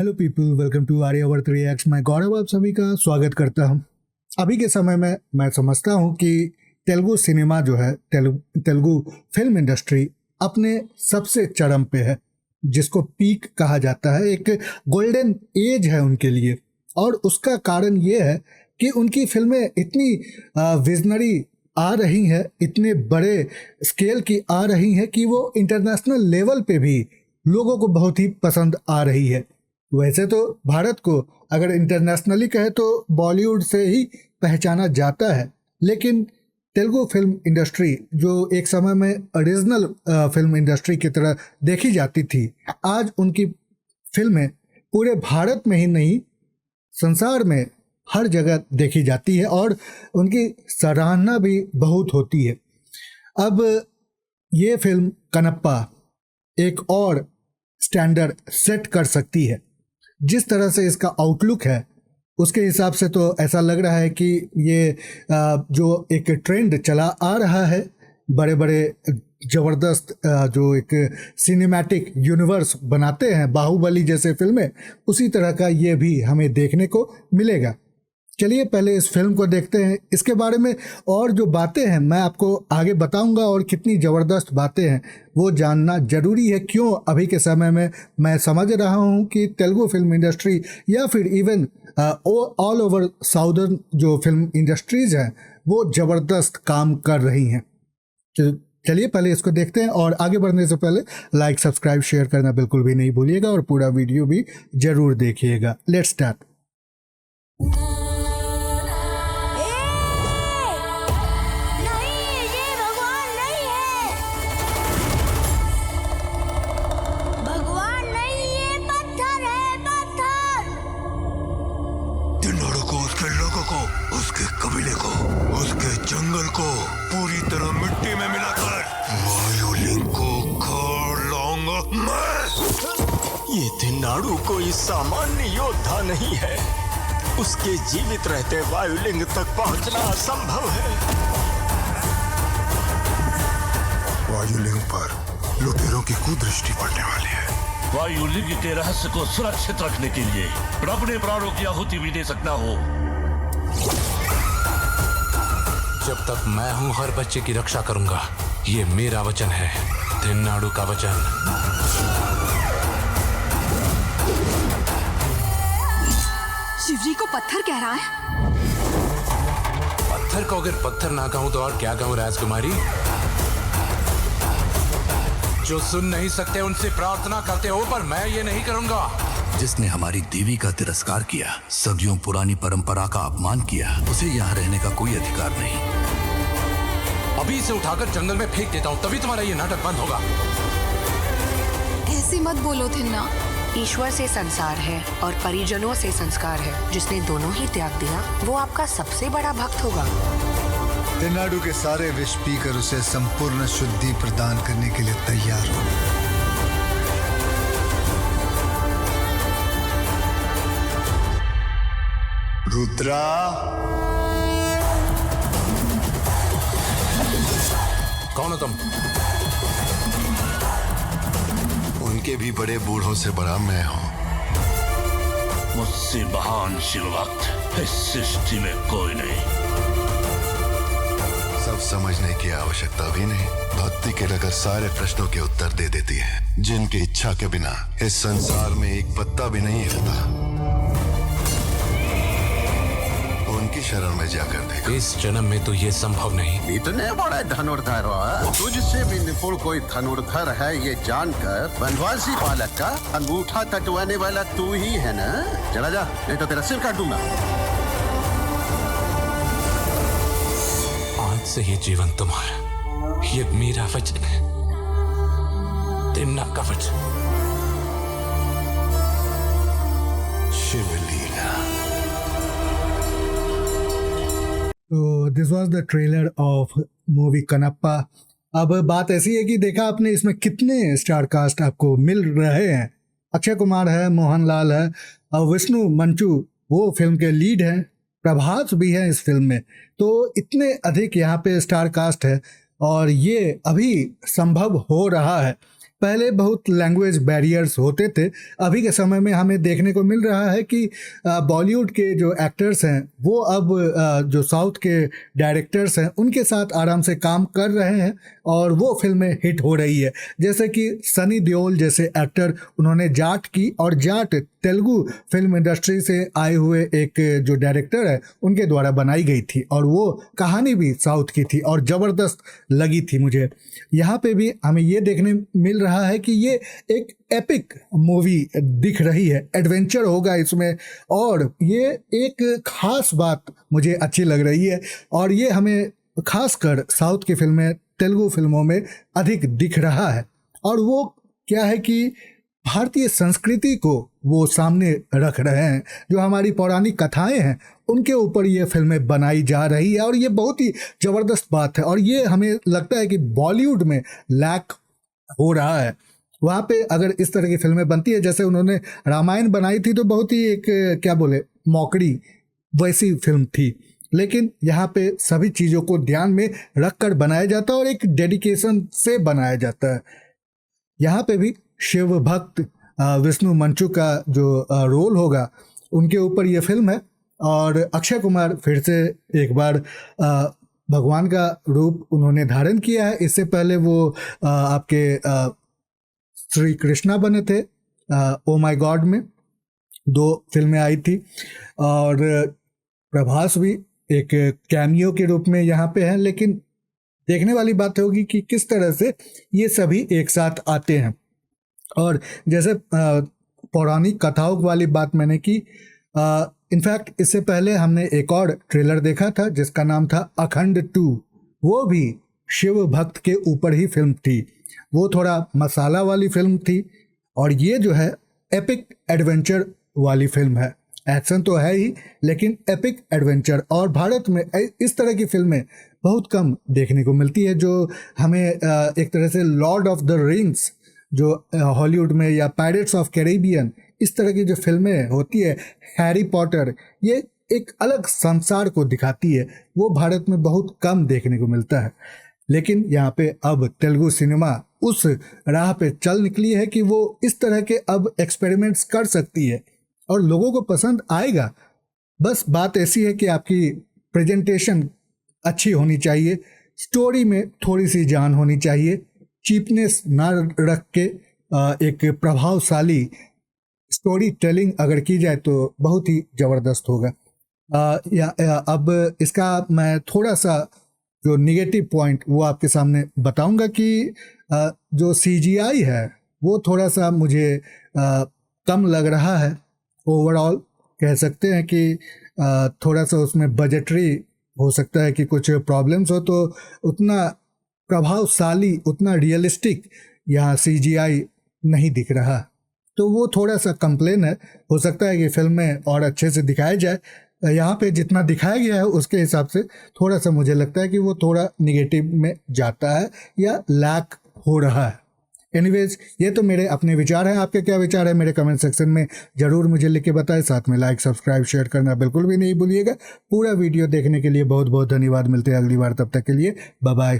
Hello people, welcome to Aryavart reacts. मैं गौरव आप सभी का स्वागत करता हूं। अभी के समय में मैं समझता हूं कि तेलुगु सिनेमा जो है, तेलुगु फिल्म इंडस्ट्री अपने सबसे चरम पे है, जिसको पीक कहा जाता है। एक गोल्डन एज है उनके लिए, और उसका कारण ये है कि उनकी फिल्में इतनी विजनरी आ रही हैं, इतने बड़े स्केल की आ रही हैं कि वो इंटरनेशनल लेवल पे भी लोगों को बहुत ही पसंद आ रही है। वैसे तो भारत को अगर इंटरनेशनली कहे तो बॉलीवुड से ही पहचाना जाता है, लेकिन तेलुगु फिल्म इंडस्ट्री जो एक समय में ओरिजिनल फिल्म इंडस्ट्री की तरह देखी जाती थी, आज उनकी फिल्में पूरे भारत में ही नहीं, संसार में हर जगह देखी जाती है और उनकी सराहना भी बहुत होती है। अब ये फिल्म कनप्पा एक और स्टैंडर्ड सेट कर सकती है। जिस तरह से इसका आउटलुक है, उसके हिसाब से तो ऐसा लग रहा है कि ये जो एक ट्रेंड चला आ रहा है, बड़े बड़े ज़बरदस्त जो एक सिनेमैटिक यूनिवर्स बनाते हैं, बाहुबली जैसे फिल्में, उसी तरह का ये भी हमें देखने को मिलेगा। चलिए पहले इस फिल्म को देखते हैं। इसके बारे में और जो बातें हैं मैं आपको आगे बताऊंगा, और कितनी ज़बरदस्त बातें हैं वो जानना ज़रूरी है। क्यों अभी के समय में मैं समझ रहा हूं कि तेलुगु फिल्म इंडस्ट्री या फिर इवन ऑल ओवर साउदर्न जो फिल्म इंडस्ट्रीज़ हैं वो ज़बरदस्त काम कर रही हैं। चलिए पहले इसको देखते हैं, और आगे बढ़ने से पहले लाइक, सब्सक्राइब, शेयर करना बिल्कुल भी नहीं भूलिएगा, और पूरा वीडियो भी ज़रूर देखिएगा। Let's start. उसके कबीले को, उसके जंगल को पूरी तरह मिट्टी में मिलाकर वायुलिंग को उखाड़ लाऊंगा मैं। ये थिन्नाडु कोई सामान्य योद्धा नहीं है। उसके जीवित रहते वायुलिंग तक पहुंचना असंभव है। वायुलिंग पर लुटेरों की कुदृष्टि पड़ने वाली है। वायुलिंग के रहस्य को सुरक्षित रखने के लिए अपने प्राणों की आहुति भी दे सकना हो। जब तक मैं हूं, हर बच्चे की रक्षा करूंगा। ये मेरा वचन है, थिन्नाडु का वचन। शिवजी को पत्थर कह रहा है। पत्थर को अगर पत्थर ना कहूं तो और क्या कहूं राजकुमारी? जो सुन नहीं सकते उनसे प्रार्थना करते हो, पर मैं ये नहीं करूंगा। जिसने हमारी देवी का तिरस्कार किया, सदियों पुरानी परंपरा का अपमान किया, उसे यहाँ रहने का कोई अधिकार नहीं। अभी इसे उठाकर जंगल में फेंक देता हूँ, तभी तुम्हारा ये नाटक बंद होगा। ऐसी मत बोलो थिन्ना। ईश्वर से संसार है और परिजनों से संस्कार है। जिसने दोनों ही त्याग दिया वो आपका सबसे बड़ा भक्त होगा। थिन्नाडु के सारे विष पीकर उसे संपूर्ण शुद्धि प्रदान करने के लिए तैयार हो। रुद्रा, कौन हो तुम? उनके भी बड़े बूढ़ों से बड़ा मैं हूँ। मुझसे महान शिव भक्त इस सृष्टि में कोई नहीं। सब समझने की आवश्यकता भी नहीं। भक्ति के लगन सारे प्रश्नों के उत्तर दे देती है। जिनकी इच्छा के बिना इस संसार में एक पत्ता भी नहीं हिलता, उनकी शरण में जाकर देखो। इस जन्म में तो ये संभव नहीं। इतने बड़े धनुर्धर हो, तुझसे भी निपुण कोई धनुर्धर है ये जानकर वनवासी बालक का अंगूठा कटवाने वाला तू ही है ना? चला जा, नहीं तो तेरा सिर काट दूंगा। आज से ये जीवन तुम्हारा, ये मेरा वचन है, थिन्ना का वचन। शिवलीला। तो this was the trailer of movie Kannappa. अब बात ऐसी है कि देखा आपने इसमें कितने स्टार कास्ट आपको मिल रहे हैं। अक्षय कुमार है, मोहनलाल है, और विष्णु मंचू वो फिल्म के लीड हैं, प्रभास भी है इस फिल्म में। तो इतने अधिक यहाँ पे स्टार कास्ट है, और ये अभी संभव हो रहा है पहले बहुत लैंग्वेज बैरियर्स होते थे। अभी के समय में हमें देखने को मिल रहा है कि बॉलीवुड के जो एक्टर्स हैं वो अब जो साउथ के डायरेक्टर्स हैं उनके साथ आराम से काम कर रहे हैं और वो फिल्में हिट हो रही है। जैसे कि सनी देओल जैसे एक्टर, उन्होंने जाट की, और जाट तेलुगु फिल्म इंडस्ट्री से आए हुए एक जो डायरेक्टर है उनके द्वारा बनाई गई थी और वो कहानी भी साउथ की थी और ज़बरदस्त लगी थी मुझे। यहाँ पे भी हमें ये देखने मिल रहा है कि ये एक एपिक मूवी दिख रही है, एडवेंचर होगा इसमें, और ये एक खास बात मुझे अच्छी लग रही है और ये हमें खासकर साउथ की फिल्में, तेलुगु फिल्मों में अधिक दिख रहा है। और वो क्या है कि भारतीय संस्कृति को वो सामने रख रहे हैं, जो हमारी पौराणिक कथाएं हैं उनके ऊपर ये फिल्में बनाई जा रही है और ये बहुत ही ज़बरदस्त बात है। और ये हमें लगता है कि बॉलीवुड में लैक हो रहा है। वहाँ पे अगर इस तरह की फिल्में बनती है, जैसे उन्होंने रामायण बनाई थी तो बहुत ही एक क्या बोले मौकड़ी वैसी फिल्म थी, लेकिन यहाँ पे सभी चीज़ों को ध्यान में रख कर बनाया जाता है और एक डेडिकेशन से बनाया जाता है। यहाँ पे भी शिव भक्त विष्णु मंचू का जो रोल होगा उनके ऊपर ये फिल्म है और अक्षय कुमार फिर से एक बार भगवान का रूप उन्होंने धारण किया है। इससे पहले वो आपके श्री कृष्णा बने थे ओ माय गॉड में, 2 फिल्में आई थी, और प्रभास भी एक कैमियो के रूप में यहाँ पे है। लेकिन देखने वाली बात होगी कि किस तरह से ये सभी एक साथ आते हैं। और जैसे पौराणिक कथाओं वाली बात मैंने की, इनफैक्ट इससे पहले हमने एक और ट्रेलर देखा था जिसका नाम था अखंड 2, वो भी शिव भक्त के ऊपर ही फिल्म थी। वो थोड़ा मसाला वाली फिल्म थी और ये जो है एपिक एडवेंचर वाली फिल्म है। एक्शन तो है ही लेकिन एपिक एडवेंचर, और भारत में इस तरह की फिल्में बहुत कम देखने को मिलती है, जो हमें एक तरह से लॉर्ड ऑफ द रिंग्स जो हॉलीवुड में, या पायरेट्स ऑफ कैरेबियन, इस तरह की जो फिल्में होती है, हैरी पॉटर, ये एक अलग संसार को दिखाती है, वो भारत में बहुत कम देखने को मिलता है। लेकिन यहाँ पे अब तेलुगु सिनेमा उस राह पे चल निकली है कि वो इस तरह के अब एक्सपेरिमेंट्स कर सकती है और लोगों को पसंद आएगा। बस बात ऐसी है कि आपकी प्रेजेंटेशन अच्छी होनी चाहिए, स्टोरी में थोड़ी सी जान होनी चाहिए, चीपनेस ना रख के एक प्रभावशाली स्टोरी टेलिंग अगर की जाए तो बहुत ही ज़बरदस्त होगा। अब इसका मैं थोड़ा सा जो निगेटिव पॉइंट वो आपके सामने बताऊंगा कि जो CGI है वो थोड़ा सा मुझे कम लग रहा है। ओवरऑल कह सकते हैं कि थोड़ा सा उसमें बजटरी हो सकता है कि कुछ प्रॉब्लम्स हो, तो उतना प्रभावशाली, उतना रियलिस्टिक यहाँ CGI नहीं दिख रहा, तो वो थोड़ा सा कंप्लेन है। हो सकता है कि फिल्म में और अच्छे से दिखाया जाए। यहाँ पे जितना दिखाया गया है उसके हिसाब से थोड़ा सा मुझे लगता है कि वो थोड़ा निगेटिव में जाता है या लैक हो रहा है। एनीवेज, ये तो मेरे अपने विचार हैं। आपके क्या विचार है मेरे कमेंट सेक्शन में ज़रूर मुझे लिख के बताएं। साथ में लाइक, सब्सक्राइब, शेयर करना बिल्कुल भी नहीं भूलिएगा। पूरा वीडियो देखने के लिए बहुत बहुत धन्यवाद। मिलते हैं अगली बार, तब तक के लिए बाय बाय।